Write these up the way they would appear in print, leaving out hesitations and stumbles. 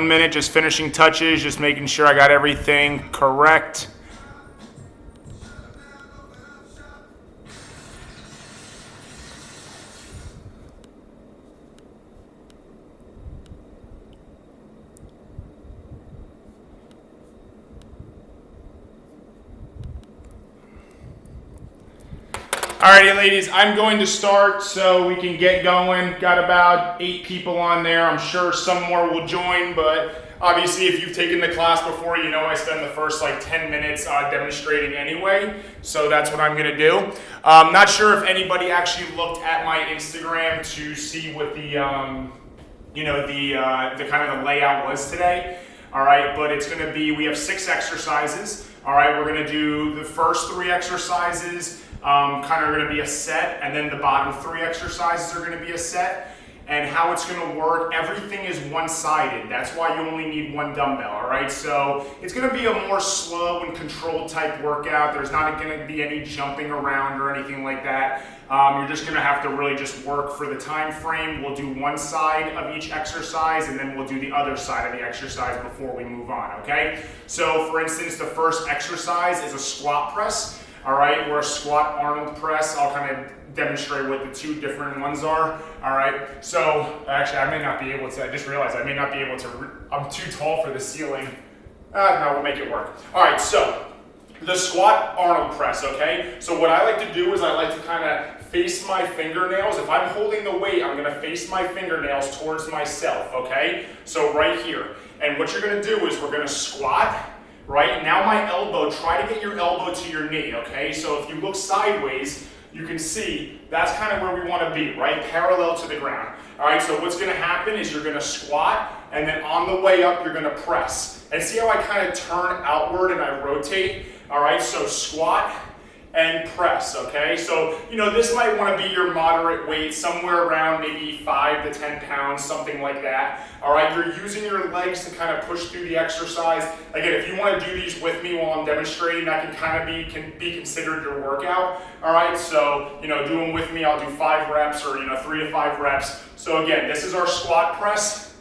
1 minute, just finishing touches, just making sure I got everything correct. Alrighty, ladies, I'm going to start so we can get going. Got about 8 people on there. I'm sure some more will join, but obviously if you've taken the class before, you know I spend the first like 10 minutes demonstrating anyway, so that's what I'm gonna do. Not sure if anybody actually looked at my Instagram to see what the kind of the layout was today. All right, but it's gonna be, we have 6 exercises. All right, we're gonna do the first 3 exercises kind of going to be a set, and then the bottom 3 exercises are going to be a set. And how it's going to work, everything is one-sided. That's why you only need 1 dumbbell, all right? So it's going to be a more slow and controlled type workout. There's not going to be any jumping around or anything like that. You're just going to have to really just work for the time frame. We'll do one side of each exercise, and then we'll do the other side of the exercise before we move on, okay? So for instance, the first exercise is a squat press. All right, or a squat Arnold press. I'll kind of demonstrate what the 2 different ones are. All right, so actually I may not be able to, I just realized I may not be able to, I'm too tall for the ceiling. No, we'll make it work. All right, so the squat Arnold press, okay? So what I like to do is I like to kind of face my fingernails. If I'm holding the weight, I'm gonna face my fingernails towards myself, okay? So right here. And what you're gonna do is we're gonna squat. Right, now my elbow, try to get your elbow to your knee, okay? So if you look sideways, you can see that's kind of where we want to be, right? Parallel to the ground. All right, so what's going to happen is you're going to squat, and then on the way up, you're going to press. And see how I kind of turn outward and I rotate? All right, so squat and press, okay? So, you know, this might want to be your moderate weight, somewhere around maybe 5 to 10 pounds, something like that. All right, you're using your legs to kind of push through the exercise. Again, if you want to do these with me while I'm demonstrating, that can kind of be considered your workout. All right, so, you know, do them with me. I'll do 5 reps or, 3 to 5 reps. So again, this is our squat press.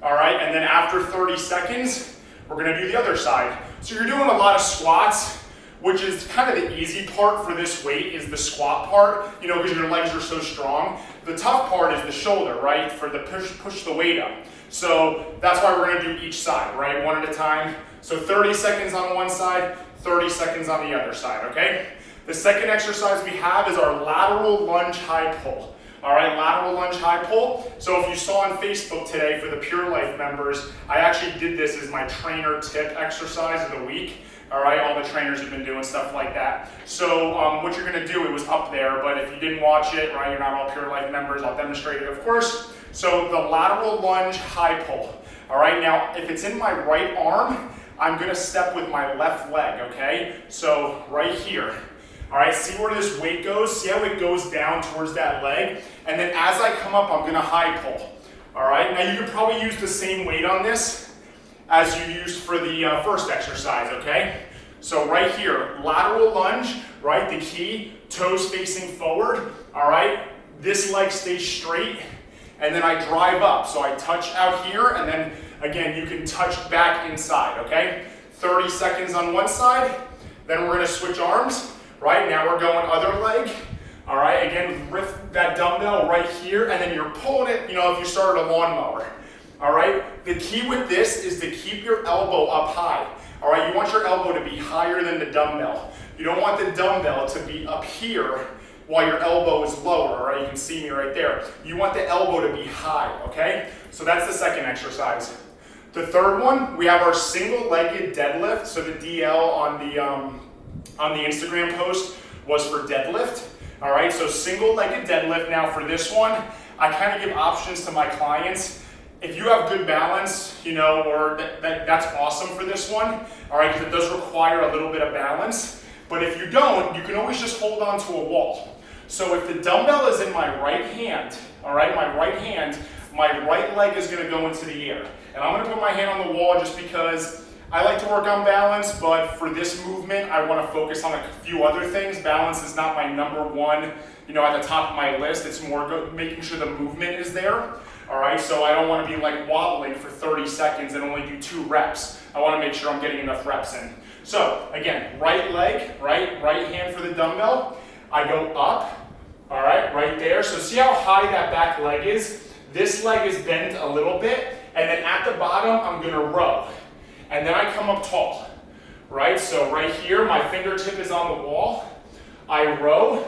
All right, and then after 30 seconds, we're going to do the other side. So you're doing a lot of squats, which is kind of the easy part for this weight, is the squat part, because your legs are so strong. The tough part is the shoulder, right, for the push the weight up. So that's why we're gonna do each side, right, one at a time. So 30 seconds on one side, 30 seconds on the other side, okay? The second exercise we have is our lateral lunge high pull. All right, lateral lunge high pull. So if you saw on Facebook today for the Pure Life members, I actually did this as my trainer tip exercise of the week. All right, all the trainers have been doing stuff like that. So what you're gonna do, it was up there, but if you didn't watch it, right, you're not all Pure Life members, I'll demonstrate it, of course. So the lateral lunge high pull. All right, now if it's in my right arm, I'm gonna step with my left leg, okay? So right here. All right, see where this weight goes? See how it goes down towards that leg? And then as I come up, I'm gonna high pull. All right, now you could probably use the same weight on this as you used for the first exercise, okay? So right here, lateral lunge, right? The key, toes facing forward, all right? This leg stays straight, and then I drive up. So I touch out here, and then again, you can touch back inside, okay? 30 seconds on one side, then we're gonna switch arms, right? Now we're going other leg, all right? Again, lift that dumbbell right here, and then you're pulling it, if you started a lawnmower. All right, the key with this is to keep your elbow up high. All right, you want your elbow to be higher than the dumbbell. You don't want the dumbbell to be up here while your elbow is lower, all right? You can see me right there. You want the elbow to be high, okay? So that's the second exercise. The third one, we have our single-legged deadlift. So the DL on the Instagram post was for deadlift. All right, so single-legged deadlift. Now for this one, I kind of give options to my clients. If you have good balance, or that's awesome for this one, all right, because it does require a little bit of balance. But if you don't, you can always just hold on to a wall. So if the dumbbell is in my right hand, all right, my right leg is gonna go into the air. And I'm gonna put my hand on the wall just because I like to work on balance, but for this movement, I wanna focus on a few other things. Balance is not my number one, at the top of my list. It's more making sure the movement is there. All right, so I don't want to be like wobbling for 30 seconds and only do 2 reps. I want to make sure I'm getting enough reps in. So again, right leg, right hand for the dumbbell. I go up, all right there. So see how high that back leg is? This leg is bent a little bit, and then at the bottom, I'm gonna row. And then I come up tall, right? So right here, my fingertip is on the wall. I row,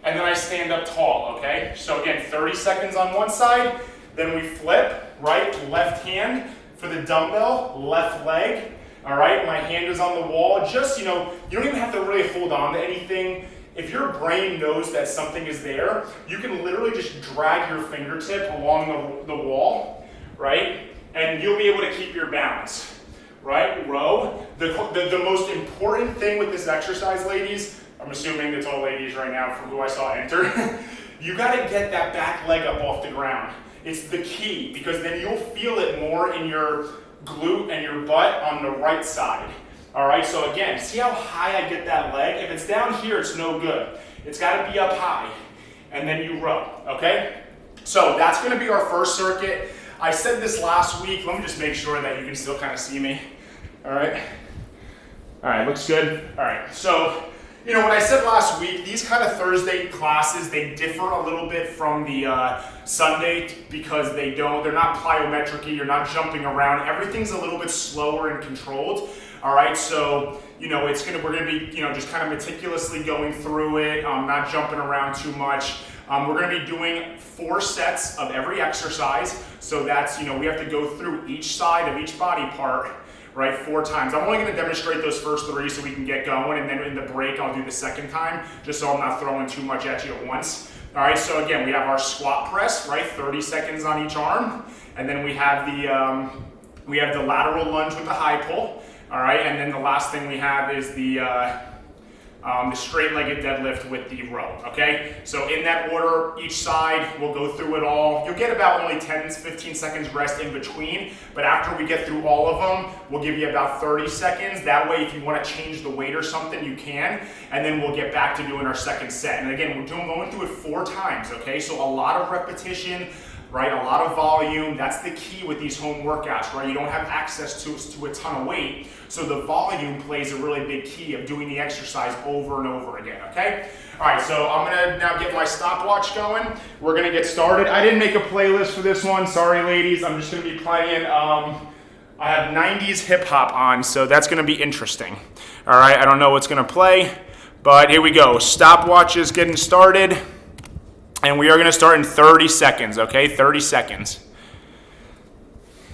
and then I stand up tall, okay? So again, 30 seconds on one side, then we flip, right, left hand for the dumbbell, left leg, all right? My hand is on the wall. Just, you don't even have to really hold on to anything. If your brain knows that something is there, you can literally just drag your fingertip along the wall, right? And you'll be able to keep your balance, right? Row. The most important thing with this exercise, ladies, I'm assuming it's all ladies right now from who I saw enter, you gotta get that back leg up off the ground. It's the key, because then you'll feel it more in your glute and your butt on the right side. All right, so again, see how high I get that leg? If it's down here, it's no good. It's gotta be up high, and then you row, okay? So that's gonna be our first circuit. I said this last week. Let me just make sure that you can still kind of see me. All right, looks good. All right, so what I said last week, these kind of Thursday classes, they differ a little bit from the Sunday because they're not plyometric-y, you're not jumping around. Everything's a little bit slower and controlled. All right, so we're gonna be just kind of meticulously going through it, not jumping around too much. We're gonna be doing 4 sets of every exercise. So that's, we have to go through each side of each body part, right, 4 times. I'm only gonna demonstrate those first 3 so we can get going, and then in the break, I'll do the second time, just so I'm not throwing too much at you at once. All right, so again, we have our squat press, right, 30 seconds on each arm. And then we have the lateral lunge with the high pull. All right, and then the last thing we have is the straight-legged deadlift with the row, okay? So in that order, each side, we'll go through it all. You'll get about only 10-15 seconds rest in between, but after we get through all of them, we'll give you about 30 seconds. That way, if you want to change the weight or something, you can, and then we'll get back to doing our second set. And again, we're going through it 4 times, okay? So a lot of repetition, right? A lot of volume. That's the key with these home workouts, right? You don't have access to a ton of weight, so the volume plays a really big key of doing the exercise over and over again, okay? All right, so I'm gonna now get my stopwatch going. We're gonna get started. I didn't make a playlist for this one. Sorry, ladies. I'm just gonna be playing, I have 90s hip hop on, so that's gonna be interesting. All right, I don't know what's gonna play, but here we go. Stopwatch is getting started. And we are going to start in 30 seconds, okay? 30 seconds.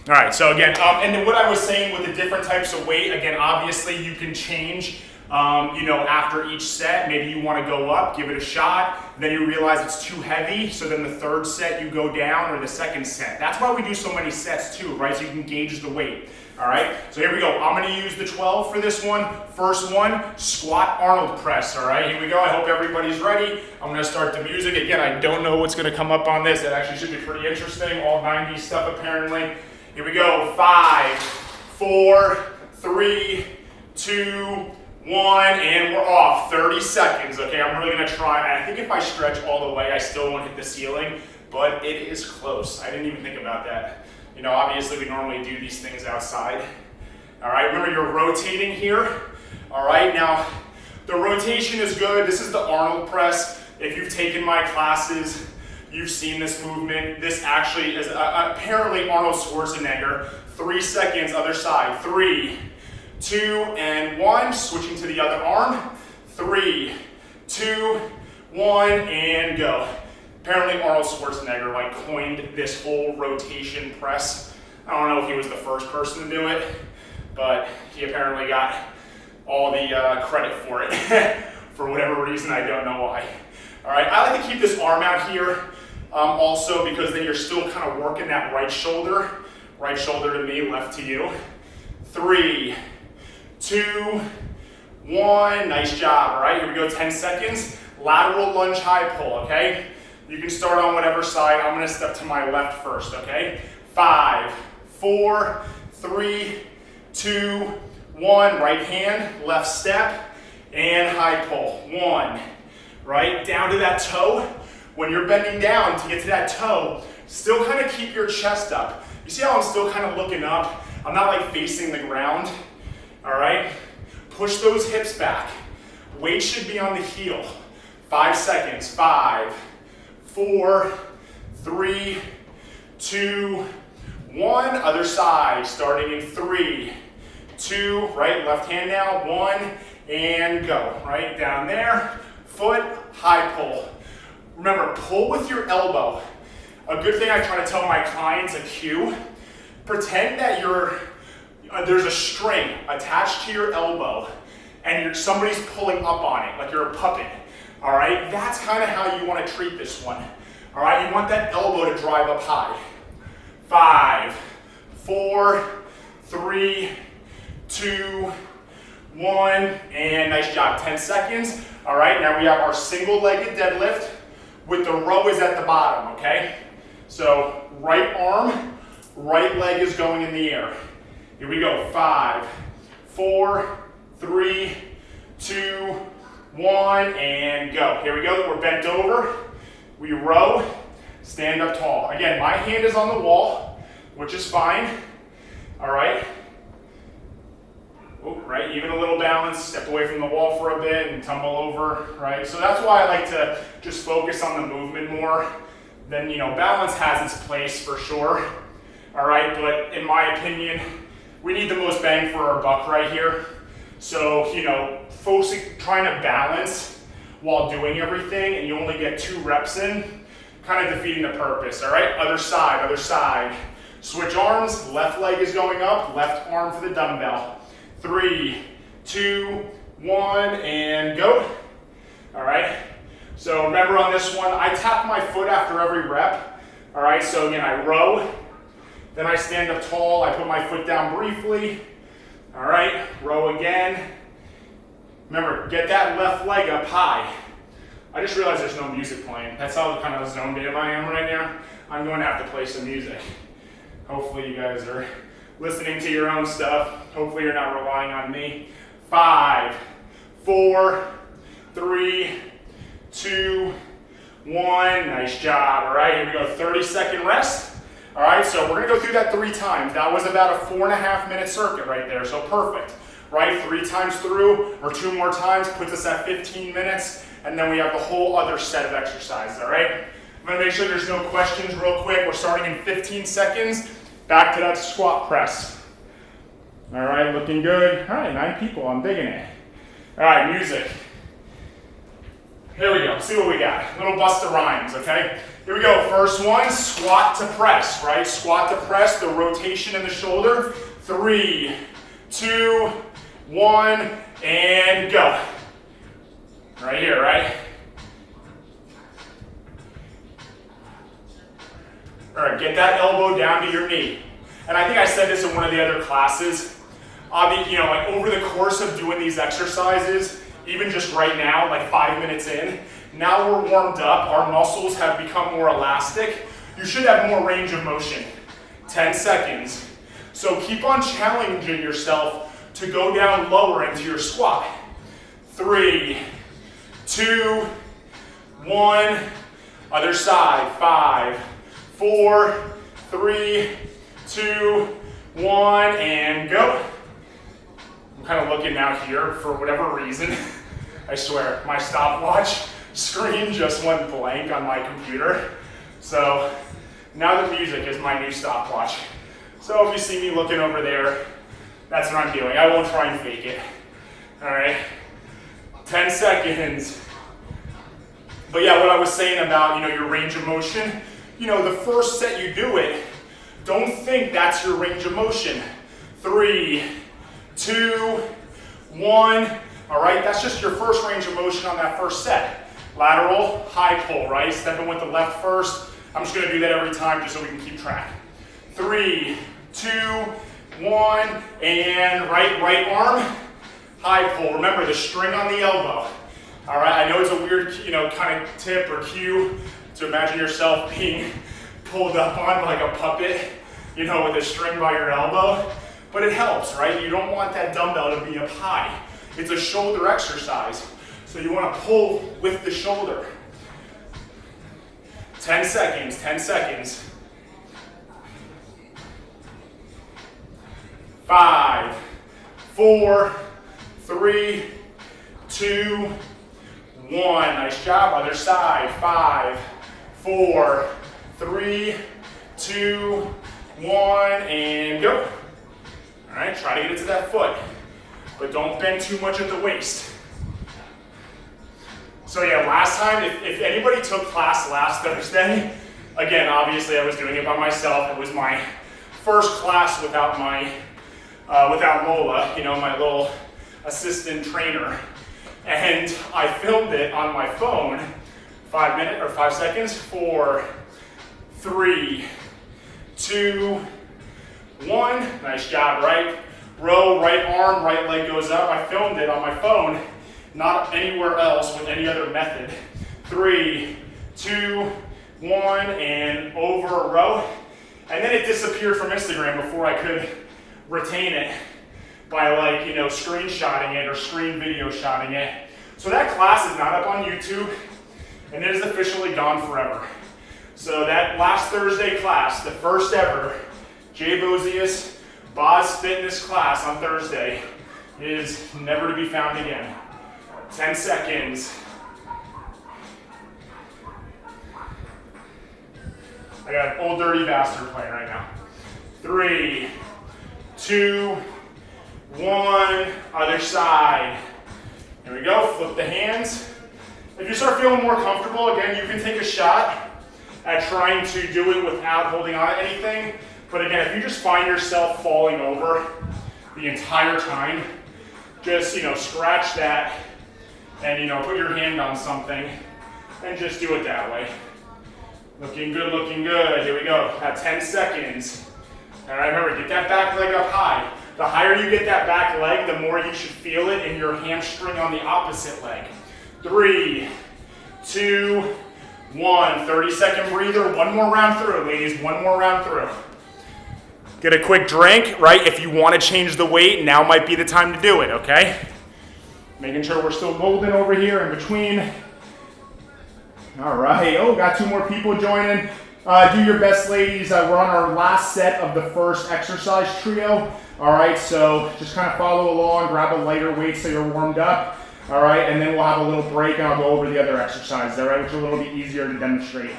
All right, so again, and then what I was saying with the different types of weight, again, obviously you can change, after each set. Maybe you want to go up, give it a shot, then you realize it's too heavy, so then the third set you go down, or the second set. That's why we do so many sets too, right? So you can gauge the weight. All right, so here we go. I'm gonna use the 12 for this one. First one, squat Arnold press, all right? Here we go, I hope everybody's ready. I'm gonna start the music. Again, I don't know what's gonna come up on this. It actually should be pretty interesting, all 90s stuff apparently. Here we go, 5, 4, 3, 2, 1, and we're off. 30 seconds, okay? I'm really gonna try. I think if I stretch all the way, I still won't hit the ceiling, but it is close. I didn't even think about that. Obviously we normally do these things outside. All right, remember you're rotating here. All right, now the rotation is good. This is the Arnold press. If you've taken my classes, you've seen this movement. This actually is apparently Arnold Schwarzenegger. 3 seconds, other side. 3, 2, and 1. Switching to the other arm. 3, 2, 1, and go. Apparently Arnold Schwarzenegger coined this whole rotation press. I don't know if he was the first person to do it, but he apparently got all the credit for it. For whatever reason, I don't know why. All right, I like to keep this arm out here also because then you're still kind of working that right shoulder. Right shoulder to me, left to you. 3, 2, 1, nice job. All right, here we go, 10 seconds. Lateral lunge high pull, okay? You can start on whatever side. I'm gonna step to my left first, okay? 5, 4, 3, 2, 1. Right hand, left step, and high pull. 1, right? Down to that toe. When you're bending down to get to that toe, Still kind of keep your chest up. You see how I'm still kind of looking up? I'm not like facing the ground, all right? Push those hips back. Weight should be on the heel. 5 seconds, 5, 4, 3, 2, 1. Other side, starting in 3, 2, right, left hand now, 1, and go. Right, down there, foot, high pull. Remember, pull with your elbow. A good thing I try to tell my clients, a cue, pretend that there's a string attached to your elbow and somebody's pulling up on it, like you're a puppet, all right? That's kind of how you want to treat this one, all right? You want that elbow to drive up high. 5, 4, 3, 2, 1, and nice job, 10 seconds. All right, now we have our single-legged deadlift with the row is at the bottom, okay? So right arm, right leg is going in the air. Here we go, 5, 4, 3, 2, 1, and go. Here we go, we're bent over, we row, stand up tall. Again, my hand is on the wall, which is fine, all right? Oh, right, even a little balance, step away from the wall for a bit and tumble over, right? So that's why I like to just focus on the movement more. Then, balance has its place for sure, all right? But in my opinion, we need the most bang for our buck right here. So, trying to balance while doing everything and you only get 2 reps in, kind of defeating the purpose, all right? Other side, other side. Switch arms, left leg is going up, left arm for the dumbbell. 3, 2, 1, and go. All right, so remember on this one, I tap my foot after every rep. All right, so again, I row, then I stand up tall, I put my foot down briefly. All right, row again. Remember, get that left leg up high. I just realized there's no music playing. That's how kind of zoned in I am right now. I'm going to have to play some music. Hopefully you guys are listening to your own stuff. Hopefully you're not relying on me. 5, 4, 3, 2, 1. Nice job. All right, here we go. 30-second rest. All right, so we're going to go through that 3 times. That was about a 4.5-minute circuit right there, so perfect. Right, 3 times through, or 2 more times, puts us at 15 minutes, and then we have the whole other set of exercises, all right? I'm going to make sure there's no questions real quick. We're starting in 15 seconds. Back to that squat press. All right, looking good. All right, 9 people, I'm digging it. All right, music. Here we go, see what we got. Little Busta Rhymes, okay? Here we go, first one, squat to press, right? Squat to press, the rotation in the shoulder. 3, 2, 1, and go. Right here, right? All right, get that elbow down to your knee. And I think I said this in one of the other classes. Like over the course of doing these exercises, even just right now, like 5 minutes in, now we're warmed up, our muscles have become more elastic. You should have more range of motion. 10 seconds. So keep on challenging yourself to go down lower into your squat. 3, 2, 1, other side. 5, 4, 3, 2, 1, and go. I'm kind of looking out here for whatever reason. I swear, my stopwatch screen just went blank on my computer. So now the music is my new stopwatch. So if you see me looking over there, that's what I'm doing. I won't try and fake it. All right, 10 seconds. But yeah, what I was saying about, your range of motion, the first set you do it, don't think that's your range of motion. 3, 2, 1. All right, that's just your first range of motion on that first set. Lateral, high pull, right? Stepping with the left first. I'm just gonna do that every time just so we can keep track. 3, 2, 1, and right arm, high pull. Remember the string on the elbow. All right, I know it's a weird, kind of tip or cue to imagine yourself being pulled up on like a puppet, with a string by your elbow, but it helps, right? You don't want that dumbbell to be up high. It's a shoulder exercise, so you want to pull with the shoulder. 10 seconds, 10 seconds. 5, 4, 3, 2, 1. Nice job. Other side. 5, 4, 3, 2, 1, and go. All right, try to get it to that foot, but don't bend too much at the waist. So yeah, last time, if anybody took class last Thursday, again, obviously I was doing it by myself. It was my first class without Lola, you know, my little assistant trainer. And I filmed it on my phone, 5 seconds, 4, 3, 2, 1. Nice job, right? Row, right arm, right leg goes up. I filmed it on my phone, not anywhere else with any other method. 3, 2, 1, and over row. And then it disappeared from Instagram before I could retain it by, like, you know, screenshotting it or screen video shotting it. So that class is not up on YouTube, and it is officially gone forever. So that last Thursday class, the first ever Jay Bozius Boz Fitness class on Thursday, is never to be found again. 10 seconds. I got Old Dirty Bastard playing right now. 3, 2, 1, other side. Here we go, flip the hands. If you start feeling more comfortable, again, you can take a shot at trying to do it without holding on to anything. But again, if you just find yourself falling over the entire time, just, you know, scratch that and, you know, put your hand on something and just do it that way. Looking good, looking good. Here we go, at 10 seconds. All right, remember, get that back leg up high. The higher you get that back leg, the more you should feel it in your hamstring on the opposite leg. 3, 2, 1. 30-second breather. One more round through, ladies. One more round through. Get a quick drink, right? If you want to change the weight, now might be the time to do it, okay? Making sure we're still golden over here in between. All right. Oh, got 2 more people joining. Do your best, ladies. We're on our last set of the first exercise trio. All right, so just kind of follow along, grab a lighter weight so you're warmed up. All right, and then we'll have a little break and I'll go over the other exercises, all right, which are a little bit easier to demonstrate.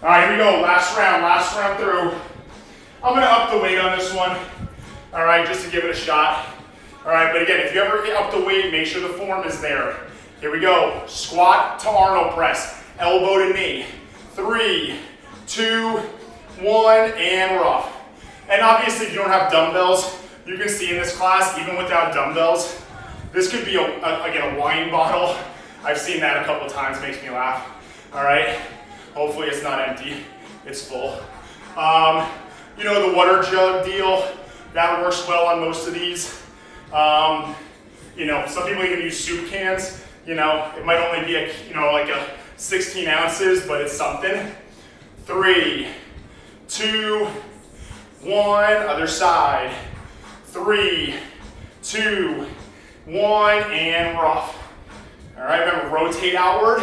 All right, here we go, last round through. I'm gonna up the weight on this one, all right, just to give it a shot. All right, but again, if you ever up the weight, make sure the form is there. Here we go, squat to Arnold press, elbow to knee. 3, 2, 1, and we're off. And obviously, if you don't have dumbbells, you can see in this class, even without dumbbells, this could be, again, a wine bottle. I've seen that a couple times, makes me laugh. All right, hopefully it's not empty, it's full. You know, the water jug deal, that works well on most of these. You know, some people even use soup cans. You know, it might only be like a 16 ounces, but it's something. 3, 2, 1, other side. 3, 2, 1, and we're off. All right, remember, rotate outward.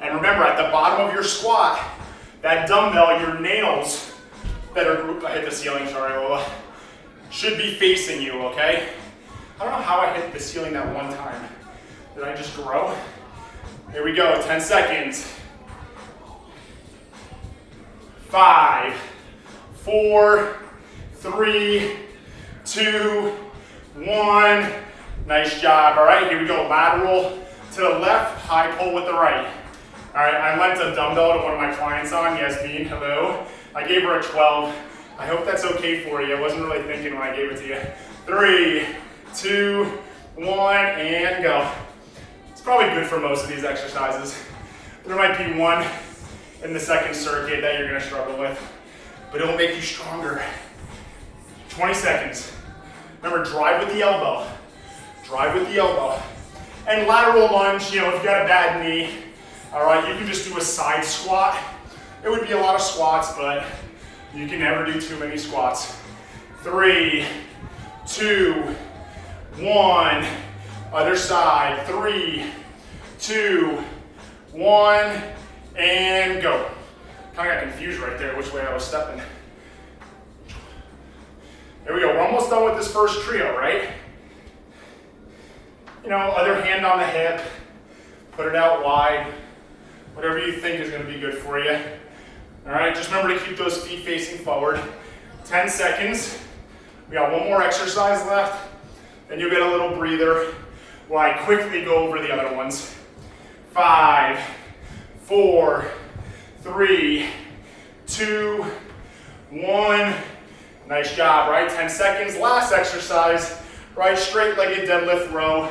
And remember, at the bottom of your squat, that dumbbell, your nails that are, I hit the ceiling, sorry, Lola, should be facing you, okay? I don't know how I hit the ceiling that one time. Did I just grow? Here we go, 10 seconds. 5, 4, 3, 2, 1. Nice job. All right, here we go. Lateral to the left, high pull with the right. All right, I lent a dumbbell to one of my clients on, Yasmin, hello. I gave her a 12. I hope that's okay for you. I wasn't really thinking when I gave it to you. 3, 2, 1, and go. It's probably good for most of these exercises. There might be one in the second circuit that you're gonna struggle with, but it'll make you stronger. 20 seconds. Remember, drive with the elbow. Drive with the elbow. And lateral lunge, you know, if you got a bad knee, all right, you can just do a side squat. It would be a lot of squats, but you can never do too many squats. 3, 2, 1, other side. 3, 2, 1, and go. Kind of got confused right there which way I was stepping. Here we go, we're almost done with this first trio, right? You know, other hand on the hip, put it out wide, whatever you think is gonna be good for you. All right, just remember to keep those feet facing forward. 10 seconds. We got one more exercise left, then you'll get a little breather while I quickly go over the other ones. 5, 4, 3, 2, 1. Nice job, right? 10 seconds. Last exercise, right? Straight-legged deadlift row.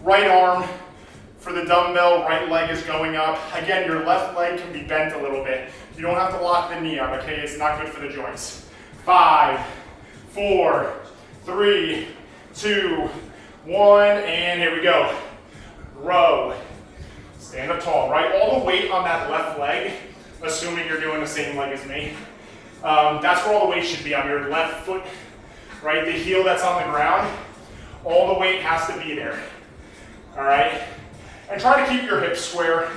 Right arm for the dumbbell, right leg is going up. Again, your left leg can be bent a little bit. You don't have to lock the knee up, okay? It's not good for the joints. 5, 4, 3, 2, 1, and here we go. Row. Stand up tall, right? All the weight on that left leg, assuming you're doing the same leg as me. That's where all the weight should be, on your left foot, right? The heel that's on the ground, all the weight has to be there, all right? And try to keep your hips square,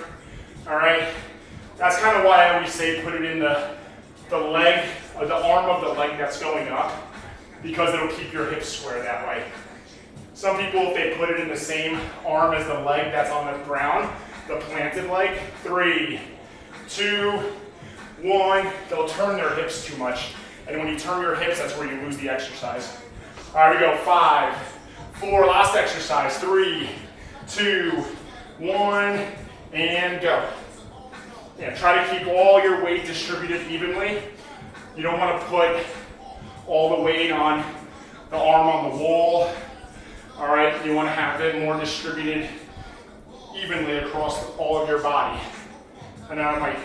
all right? That's kind of why I always say put it in the leg, or the arm of the leg that's going up, because it'll keep your hips square that way. Some people, if they put it in the same arm as the leg that's on the ground, the planted leg, 3, 2, 1, they'll turn their hips too much. And when you turn your hips, that's where you lose the exercise. All right, we go, 5, 4, last exercise, 3, 2, 1, and go. Yeah, try to keep all your weight distributed evenly. You don't want to put all the weight on the arm on the wall. All right, you want to have it more distributed evenly across all of your body. I know it might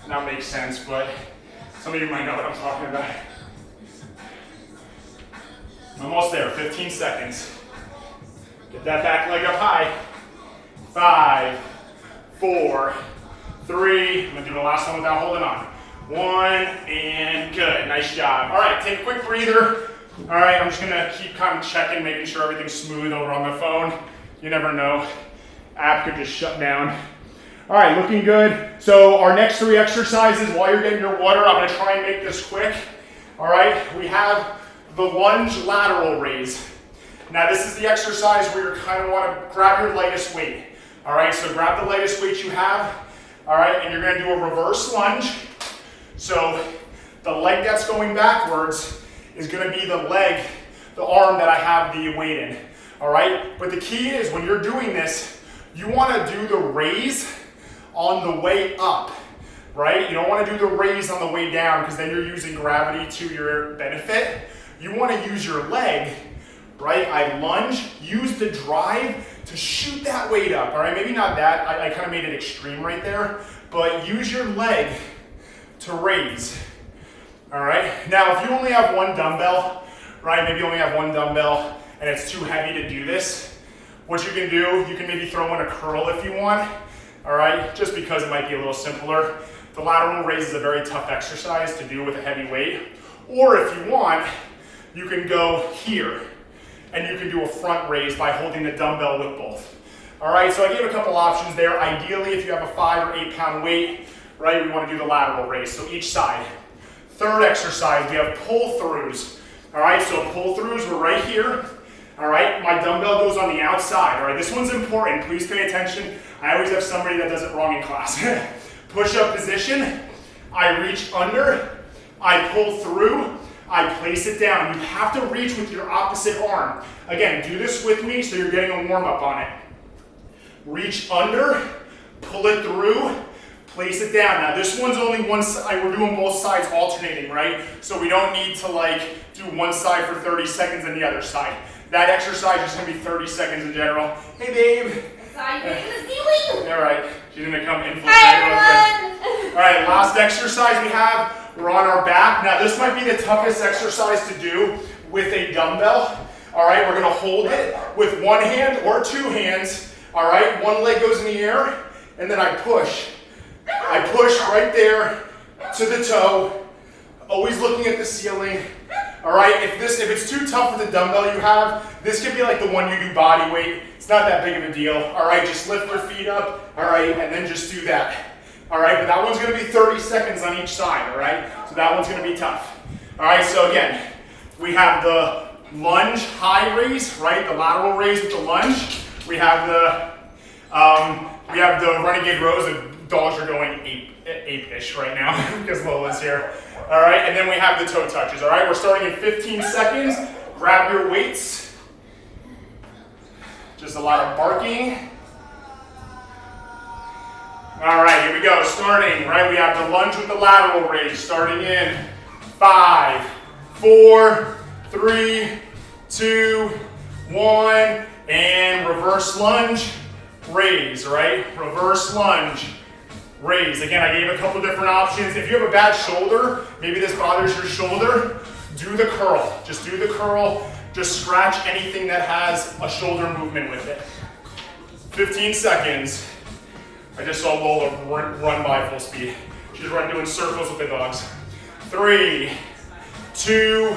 not make sense, but some of you might know what I'm talking about. Almost there, 15 seconds. Get that back leg up high. 5, 4, 3, I'm gonna do the last one without holding on. 1, and good, nice job. All right, take a quick breather. All right, I'm just gonna keep kind of checking, making sure everything's smooth over on the phone. You never know, app could just shut down. All right, looking good. So our next 3 exercises, while you're getting your water, I'm gonna try and make this quick. All right, we have the lunge lateral raise. Now this is the exercise where you kind of wanna grab your lightest weight. All right, so grab the lightest weight you have. All right, and you're gonna do a reverse lunge. So the leg that's going backwards is gonna be the leg, the arm that I have the weight in. All right, but the key is when you're doing this, you wanna do the raise on the way up, right? You don't wanna do the raise on the way down because then you're using gravity to your benefit. You wanna use your leg, right? I lunge, use the drive to shoot that weight up, all right? Maybe not that, I kind of made it extreme right there, but use your leg to raise, all right? Now, if you only have one dumbbell, right? Maybe you only have one dumbbell and it's too heavy to do this. What you can do, you can maybe throw in a curl if you want, all right? Just because it might be a little simpler. The lateral raise is a very tough exercise to do with a heavy weight. Or if you want, you can go here and you can do a front raise by holding the dumbbell with both. All right, so I gave a couple options there. Ideally, if you have a 5 or 8 pound weight, right, we want to do the lateral raise, so each side. Third exercise, we have pull-throughs. All right, so pull-throughs, we're right here. All right, my dumbbell goes on the outside. All right, this one's important. Please pay attention. I always have somebody that does it wrong in class. Push-up position, I reach under, I pull through, I place it down. You have to reach with your opposite arm. Again, do this with me so you're getting a warm-up on it. Reach under, pull it through, place it down. Now this one's only one side, we're doing both sides alternating, right? So we don't need to like do one side for 30 seconds and the other side. That exercise is gonna be 30 seconds in general. Hey babe. I saw you in the ceiling. All right, she's gonna come infiltrate. Hi everyone. All right, last exercise we have, we're on our back. Now this might be the toughest exercise to do with a dumbbell. All right, we're gonna hold it with one hand or 2 hands. All right, one leg goes in the air and then I push. I push right there to the toe, always looking at the ceiling. All right, if it's too tough with the dumbbell you have, this could be like the one you do body weight. It's not that big of a deal. All right, just lift your feet up, all right, and then just do that. All right, but that one's gonna be 30 seconds on each side, all right? So that one's gonna be tough. All right, so again, We have the lunge high raise, right? The lateral raise with the lunge. We have the renegade rows. The dogs are going ape-ish right now because Lola's here. All right, and then we have the toe touches. All right, we're starting in 15 seconds. Grab your weights. Just a lot of barking. All right, here we go. Starting, right? We have the lunge with the lateral raise. Starting in 5, 4, 3, 2, 1, and reverse lunge, raise, right? Reverse lunge, raise. Again, I gave a couple different options. If you have a bad shoulder, maybe this bothers your shoulder, do the curl. Just do the curl. Just scratch anything that has a shoulder movement with it. 15 seconds. I just saw Lola run by full speed. She's doing circles with the dogs. 3, 2,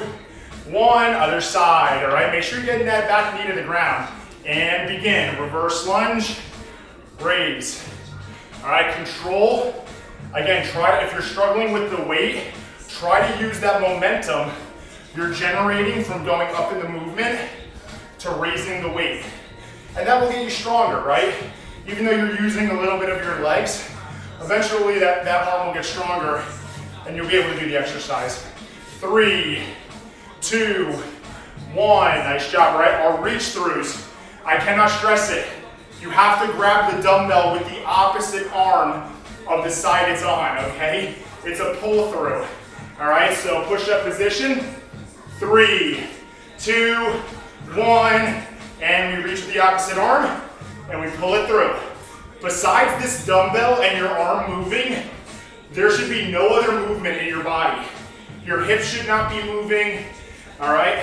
1, other side, all right? Make sure you're getting that back knee to the ground. And begin, reverse lunge, raise. All right, control. Again, if you're struggling with the weight, try to use that momentum you're generating from going up in the movement to raising the weight. And that will get you stronger, right? Even though you're using a little bit of your legs, eventually that arm will get stronger and you'll be able to do the exercise. 3, 2, 1, nice job, right? Our reach throughs, I cannot stress it. You have to grab the dumbbell with the opposite arm of the side it's on, okay? It's a pull through, all right? So push up position, 3, 2, 1, and we reach with the opposite arm and we pull it through. Besides this dumbbell and your arm moving, there should be no other movement in your body. Your hips should not be moving, all right?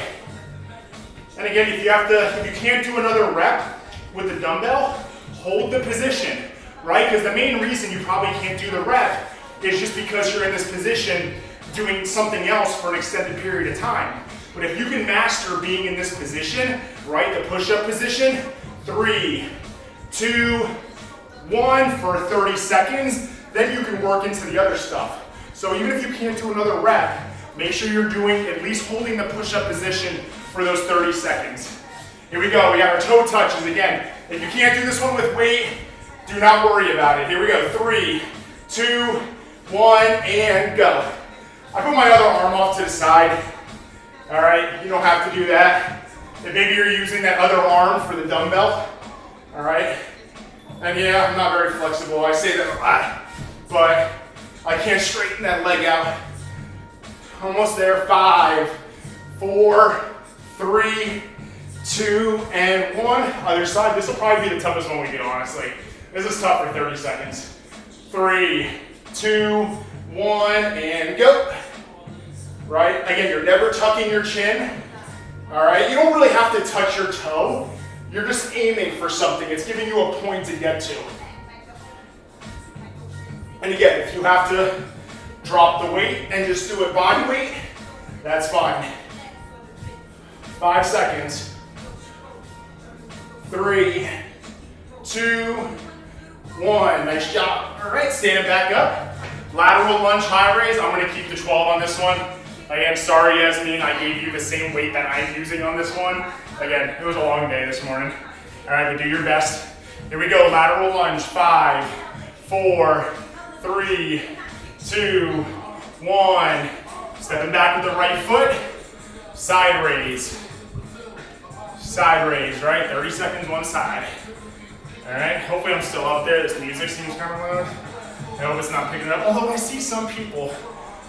And again, if you can't do another rep with the dumbbell, hold the position, right? Because the main reason you probably can't do the rep is just because you're in this position doing something else for an extended period of time. But if you can master being in this position, right, the push-up position, 3, 2, 1 for 30 seconds, then you can work into the other stuff. So even if you can't do another rep, make sure you're doing at least holding the push-up position for those 30 seconds. Here we go, we have our toe touches again. If you can't do this one with weight, do not worry about it. Here we go, 3, 2, 1, and go. I put my other arm off to the side. All right, you don't have to do that. And maybe you're using that other arm for the dumbbell. All right, and yeah, I'm not very flexible. I say that a lot, but I can't straighten that leg out. Almost there, 5, 4, 3, 2, and 1. Other side, this will probably be the toughest one we do, honestly. This is tough for 30 seconds. 3, 2, 1, and go. Right, again, you're never tucking your chin. All right, you don't really have to touch your toe. You're just aiming for something. It's giving you a point to get to. And again, if you have to drop the weight and just do it body weight, that's fine. 5 seconds. 3, 2, 1. Nice job. All right, stand back up. Lateral lunge high raise. I'm going to keep the 12 on this one. Again, sorry Yasmin, I gave you the same weight that I'm using on this one. Again, it was a long day this morning. All right, but do your best. Here we go, lateral lunge. 5, 4, 3, 2, 1. Stepping back with the right foot. Side raise. Side raise, right? 30 seconds one side. All right, hopefully I'm still up there. This music seems kind of loud. I hope it's not picking it up. Although I see some people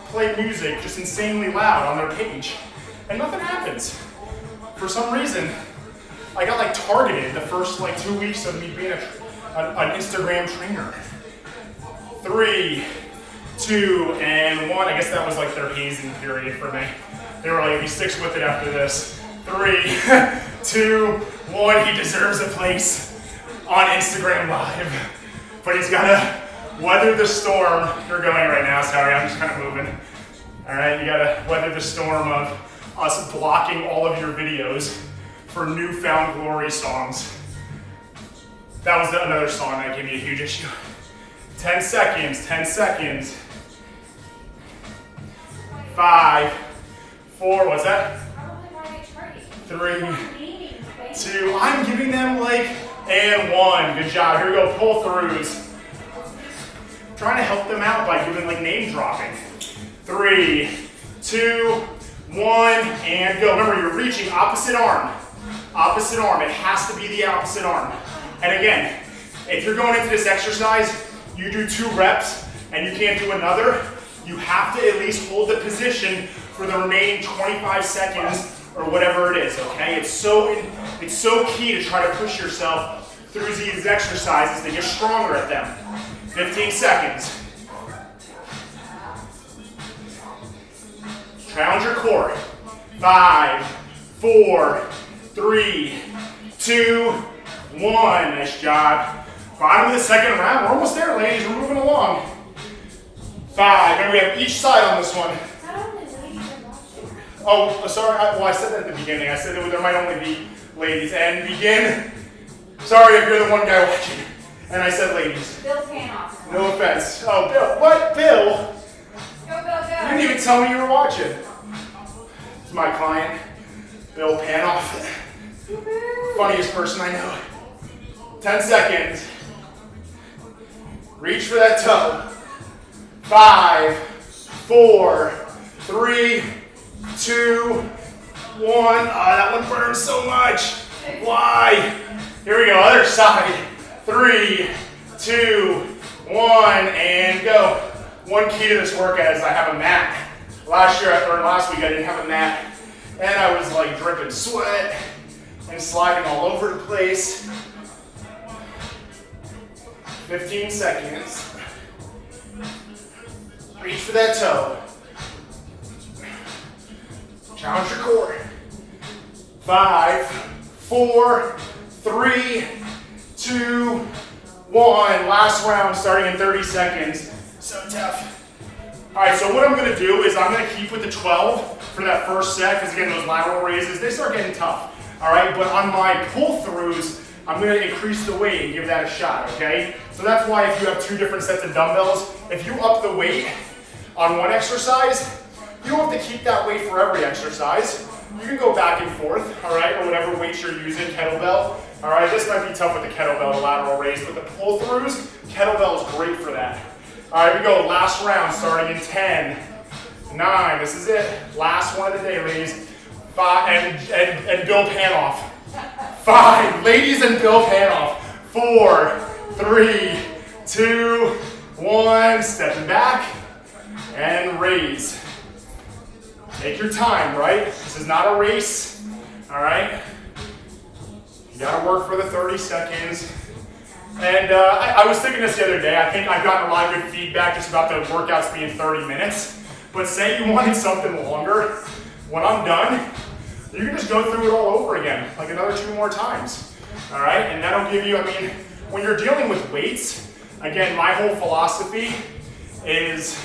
play music just insanely loud on their page and nothing happens. For some reason, I got like targeted the first like 2 weeks of me being an Instagram trainer. 3, 2, and 1. I guess that was like their hazing period for me. They were like, he sticks with it after this. 3, 2, 1. He deserves a place on Instagram Live. But he's gotta weather the storm. You're going right now, sorry, I'm just kind of moving. All right, you gotta weather the storm of us blocking all of your videos for Newfound Glory songs. That was another song that gave me a huge issue. 10 seconds, 10 seconds. 5, 4, what's that? 3, 2. I'm giving them like, and 1. Good job. Here we go. Pull throughs. Trying to help them out by giving like name dropping. 3, 2, 1, and go. Remember, you're reaching opposite arm. Opposite arm. It has to be the opposite arm. And again, if you're going into this exercise, you do 2 reps and you can't do another, you have to at least hold the position for the remaining 25 seconds or whatever it is, okay? It's so key to try to push yourself through these exercises to get stronger at them. 15 seconds. Challenge your core. 5, 4, 3, 2, 1. Nice job. Bottom of the second round. We're almost there, ladies. We're moving along. 5. And we have each side on this one. Oh, sorry. Well, I said that at the beginning. I said that there might only be ladies. And begin. Sorry if you're the one guy watching. And I said ladies. Bill Panoff. No offense. Oh, Bill. What? Bill? Go, go, go. You didn't even tell me you were watching. It's my client, Bill Panoff. Funniest person I know. 10 seconds. Reach for that toe. 5, 4, 3, 2, 1. Oh, that one burns so much. Why? Here we go, other side. 3, 2, 1, and go. One key to this workout is I have a mat. Last week I didn't have a mat, and I was like dripping sweat and sliding all over the place. 15 seconds. Reach for that toe. Challenge your core. 5, 4, 3, 2, 1. Last round starting in 30 seconds. So tough. All right, so what I'm gonna do is I'm gonna keep with the 12 for that first set, because again, those lateral raises, they start getting tough. All right, but on my pull-throughs, I'm gonna increase the weight and give that a shot, okay? So that's why if you have 2 different sets of dumbbells, if you up the weight on one exercise, you don't have to keep that weight for every exercise. You can go back and forth, all right, or whatever weight you're using, kettlebell. All right, this might be tough with the kettlebell, the lateral raise, but the pull-throughs, kettlebell is great for that. All right, we go, last round, starting in 10, 9, this is it. Last one of the day, ladies. 5, and Bill Panoff. 5, ladies and Bill Panoff. 4, 3, 2, 1, stepping back, and raise. Take your time, right? This is not a race, all right? You gotta work for the 30 seconds. And I was thinking this the other day. I think I've gotten a lot of good feedback just about the workouts being 30 minutes. But say you wanted something longer, when I'm done, you can just go through it all over again, like another 2 more times. All right, and that'll give you, I mean, when you're dealing with weights, again, my whole philosophy is,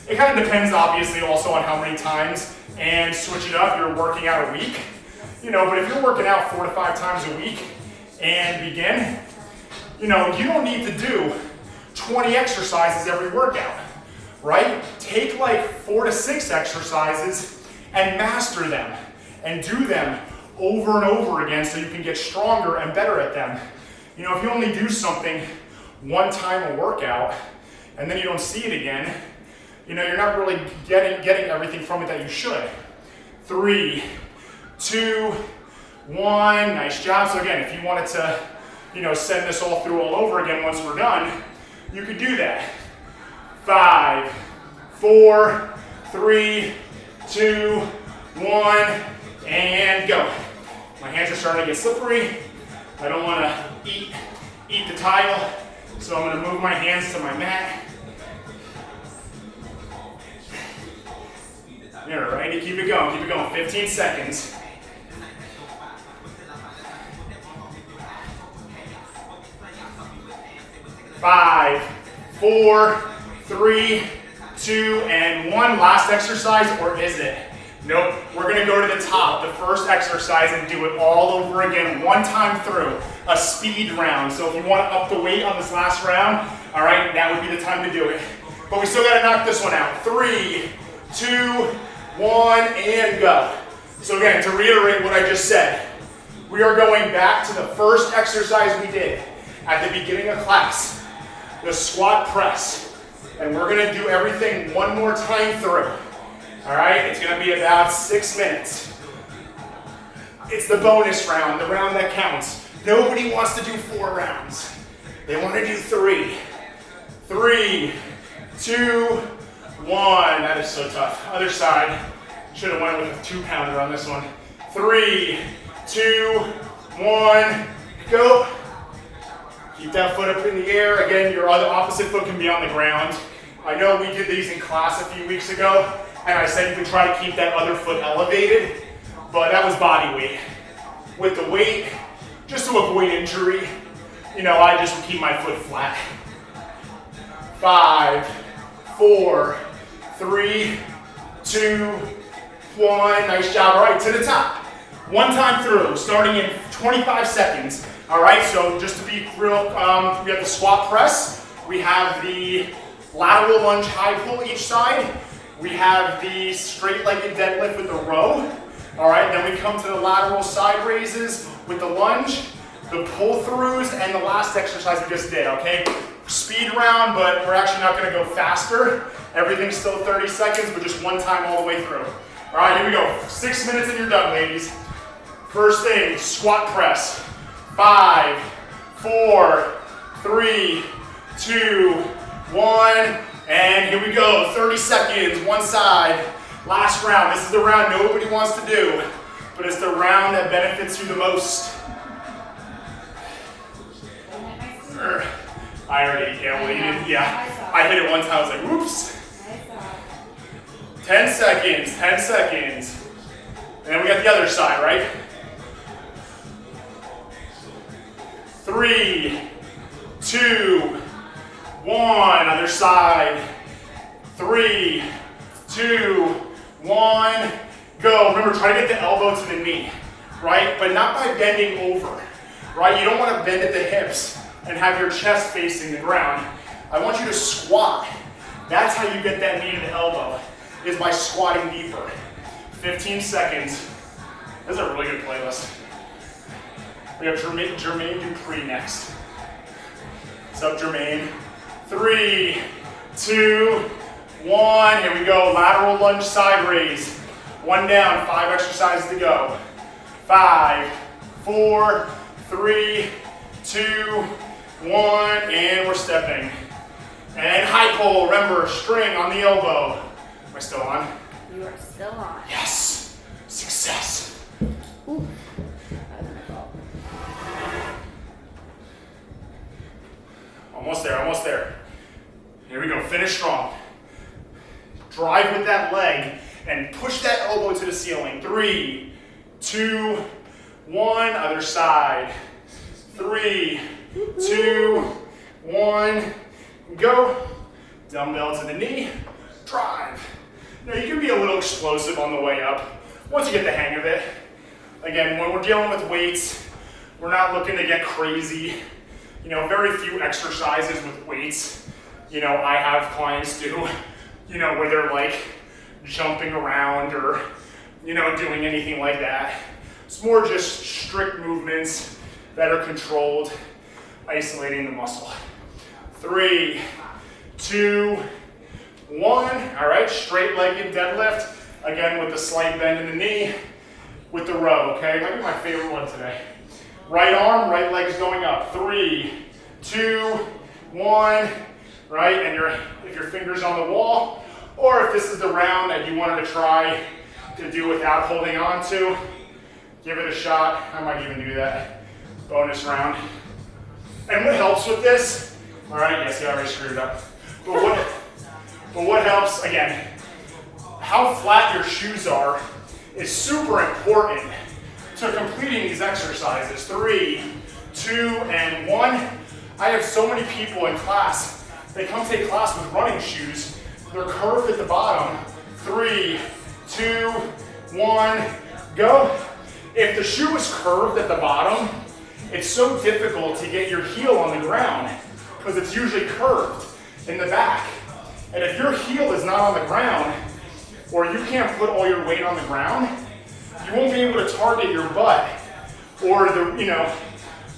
it kind of depends obviously also on how many times, and switch it up, you're working out a week. You know, but if you're working out 4 to 5 times a week and begin, you know, you don't need to do 20 exercises every workout, right? Take like 4 to 6 exercises and master them and do them over and over again so you can get stronger and better at them. You know, if you only do something 1 time a workout and then you don't see it again, you know, you're not really getting everything from it that you should. 3, 2, 1, nice job. So again, if you wanted to, you know, send this all through all over again once we're done, you could do that. 5, 4, 3, 2, 1, and go. My hands are starting to get slippery. I don't want to eat the tile, so I'm going to move my hands to my mat. All right, keep it going, 15 seconds. 5, 4, 3, 2, and 1. Last exercise, or is it? Nope, we're gonna go to the top, the first exercise, and do it all over again, 1 time through, a speed round. So if you wanna up the weight on this last round, all right, now would be the time to do it. But we still gotta knock this one out. 3, 2, 1, and go. So again, to reiterate what I just said, we are going back to the first exercise we did at the beginning of class, the squat press. And we're gonna do everything one more time through. All right, it's gonna be about 6 minutes. It's the bonus round, the round that counts. Nobody wants to do 4 rounds. They wanna do 3. 3, 2, 1. That is so tough. Other side. Should have went with a 2-pounder on this one. 3, 2, 1, go. Keep that foot up in the air. Again, your other opposite foot can be on the ground. I know we did these in class a few weeks ago, and I said you could try to keep that other foot elevated, but that was body weight. With the weight, just to avoid injury, I just would keep my foot flat. 5, 4, 3, 2, 1. Nice job. All right, to the top. One time through, starting in 25 seconds. All right, so just to be real, we have the squat press. We have the lateral lunge high pull each side. We have the straight-legged deadlift with the row. All right, then we come to the lateral side raises with the lunge, the pull-throughs, and the last exercise we just did, okay? Speed round, but we're actually not gonna go faster. Everything's still 30 seconds, but just one time all the way through. All right, here we go. 6 minutes and you're done, ladies. First thing, squat press. 5, 4, 3, 2, 1, and here we go. 30 seconds, one side. Last round. This is the round nobody wants to do, but it's the round that benefits you the most. I already, I hit it one time, I was like, whoops. 10 seconds, 10 seconds. And then we got the other side, right? 3, 2, 1, other side. 3, 2, 1, go. Remember, try to get the elbow to the knee, right? But not by bending over, right? You don't want to bend at the hips and have your chest facing the ground. I want you to squat. That's how you get that knee to the elbow, is by squatting deeper. 15 seconds. This is a really good playlist. We have Jermaine Dupree next. What's up, Jermaine? 3, 2, 1. Here we go. Lateral lunge side raise. One down. 5 exercises to go. 5, 4, 3, 2, 1. And we're stepping. And high pull. Remember, string on the elbow. Am I still on? You are still on. Yes. Success. Ooh. Almost there, almost there. Here we go, finish strong. Drive with that leg and push that elbow to the ceiling. 3, 2, 1, other side. 3, 2, 1, go. Dumbbell to the knee, drive. Now you can be a little explosive on the way up once you get the hang of it. Again, when we're dealing with weights, we're not looking to get crazy. Very few exercises with weights. I have clients do, where they're like jumping around or, doing anything like that. It's more just strict movements that are controlled, isolating the muscle. 3, 2, 1. All right, straight-legged deadlift. Again, with the slight bend in the knee, with the row, okay? Might be my favorite one today. Right arm, right leg's going up. 3, 2, 1, right? And if your finger's on the wall, or if this is the round that you wanted to try to do without holding on to, give it a shot. I might even do that. Bonus round. And what helps with this, all right, yes, I already screwed it up. But what helps, again, how flat your shoes are is super important to completing these exercises. 3, 2, and 1. I have so many people in class, they come take class with running shoes. They're curved at the bottom. 3, 2, 1, go. If the shoe is curved at the bottom, it's so difficult to get your heel on the ground because it's usually curved in the back. And if your heel is not on the ground, or you can't put all your weight on the ground, you won't be able to target your butt or the,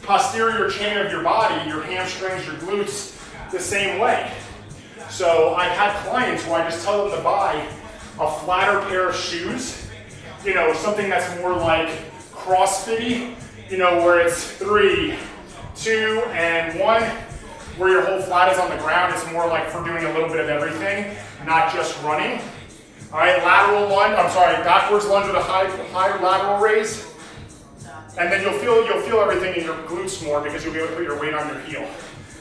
posterior chain of your body, your hamstrings, your glutes, the same way. So I've had clients where I just tell them to buy a flatter pair of shoes, something that's more like CrossFit-y, where it's 3, 2, and 1, where your whole flat is on the ground. It's more like for doing a little bit of everything, not just running. All right, backwards lunge with a high lateral raise. And then you'll feel everything in your glutes more because you'll be able to put your weight on your heel.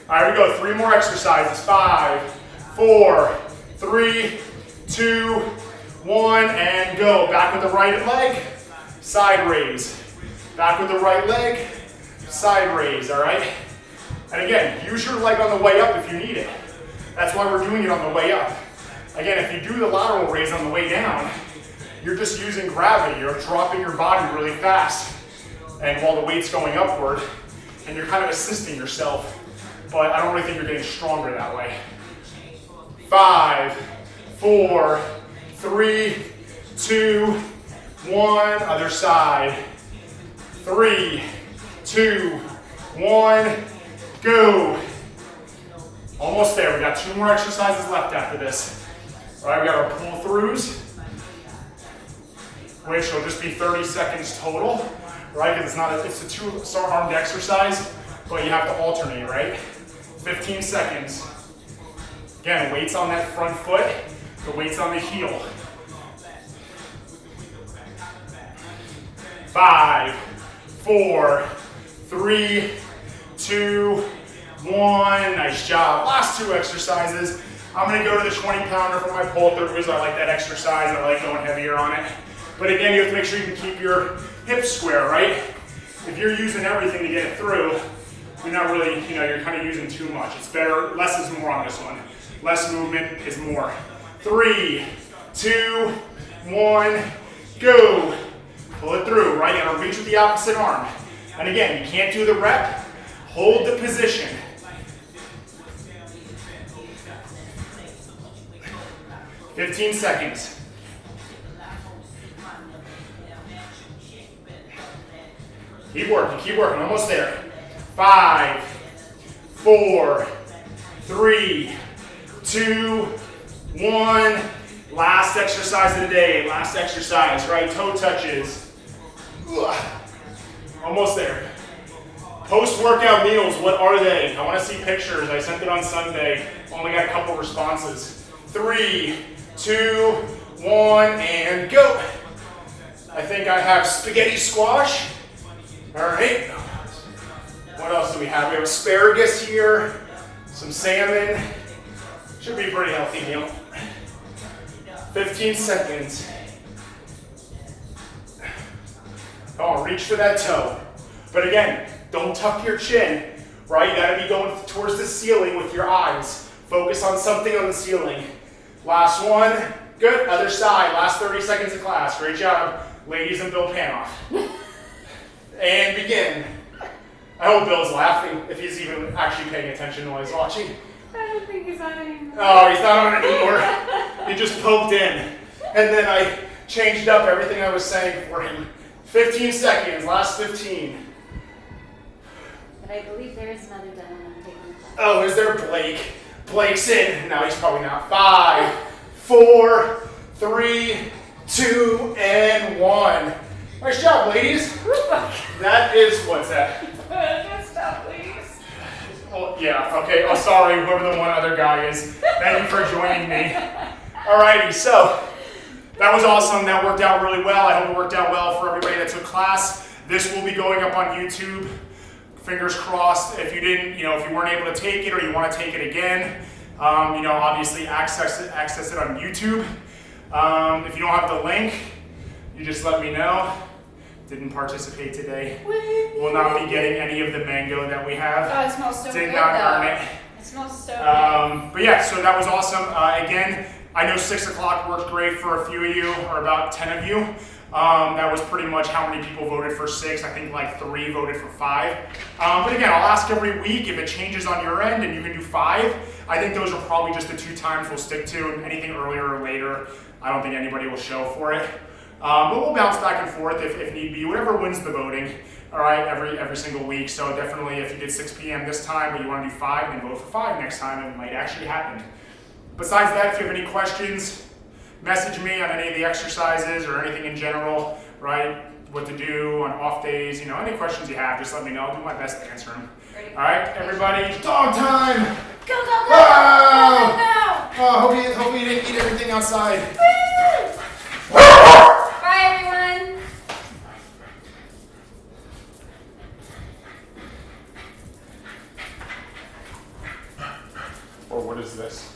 All right, we go. 3 more exercises. 5, 4, 3, 2, 1, and go. Back with the right leg, side raise. Back with the right leg, side raise, all right? And again, use your leg on the way up if you need it. That's why we're doing it on the way up. Again, if you do the lateral raise on the way down, you're just using gravity. You're dropping your body really fast. And while the weight's going upward, and you're kind of assisting yourself, but I don't really think you're getting stronger that way. 5, 4, 3, 2, 1, other side. 3, 2, 1, go. Almost there. We got 2 more exercises left after this. All right, we got our pull-throughs, which will just be 30 seconds total, right? Because it's a 2-armed exercise, but you have to alternate, right? 15 seconds. Again, weight's on that front foot, the weight's on the heel. 5, 4, 3, 2, 1. Nice job. Last 2 exercises. I'm going to go to the 20-pounder for my pull-throughs. I like that exercise. I like going heavier on it. But again, you have to make sure you can keep your hips square, right? If you're using everything to get it through, you're not really, you're kind of using too much. It's better, less is more on this one. Less movement is more. 3, 2, 1, go. Pull it through, right? And reach with the opposite arm. And again, you can't do the rep. Hold the position. 15 seconds. Keep working, almost there. 5, 4, 3, 2, 1. Last exercise of the day, last exercise, right? Toe touches. Almost there. Post-workout meals, what are they? I want to see pictures. I sent it on Sunday. Only got a couple responses. 3, 2, 1, and go. I think I have spaghetti squash. All right. What else do we have? We have asparagus here, some salmon. Should be a pretty healthy meal. 15 seconds. Oh, reach for that toe. But again, don't tuck your chin, right? You gotta be going towards the ceiling with your eyes. Focus on something on the ceiling. Last one. Good. Other side. Last 30 seconds of class. Great job, ladies and Bill Panoff. And begin. I hope Bill's laughing, if he's even actually paying attention while he's watching. I don't think he's on anymore. Oh, he's not on anymore. He just poked in. And then I changed up everything I was saying for him. 15 seconds, last 15. But I believe there is another gentleman taking the class. Oh, is there Blake? Blake's in. No, he's probably not. 5, 4, 3, 2, and 1. Nice job, ladies. That is, what's that? Stop, please. Oh, yeah, okay. Oh, sorry, whoever the one other guy is. Thank you for joining me. Alrighty, so that was awesome. That worked out really well. I hope it worked out well for everybody that took class. This will be going up on YouTube. Fingers crossed. If you didn't, if you weren't able to take it or you want to take it again, obviously access it on YouTube. If you don't have the link, you just let me know. Didn't participate today. Will not be getting any of the mango that we have. Oh, it smells so Did good, not though. earn it. It smells so good. But yeah, so that was awesome. Again, I know 6 o'clock worked great for a few of you, or about 10 of you. That was pretty much how many people voted for 6. I think like 3 voted for 5. But again, I'll ask every week if it changes on your end and you can do 5. I think those are probably just the 2 times we'll stick to. Anything earlier or later, I don't think anybody will show for it. But we'll bounce back and forth if need be, whatever wins the voting, all right, every single week. So definitely if you did 6 p.m. this time, but you want to do 5, then vote for 5 next time. It might actually happen. Besides that, if you have any questions, message me on any of the exercises or anything in general, right? What to do on off days, any questions you have, just let me know. I'll do my best to answer them. All right, everybody, dog time! Go, go, go! Oh! Go, go, go! Oh, hopefully you didn't eat everything outside. Bye, everyone! Or what is this?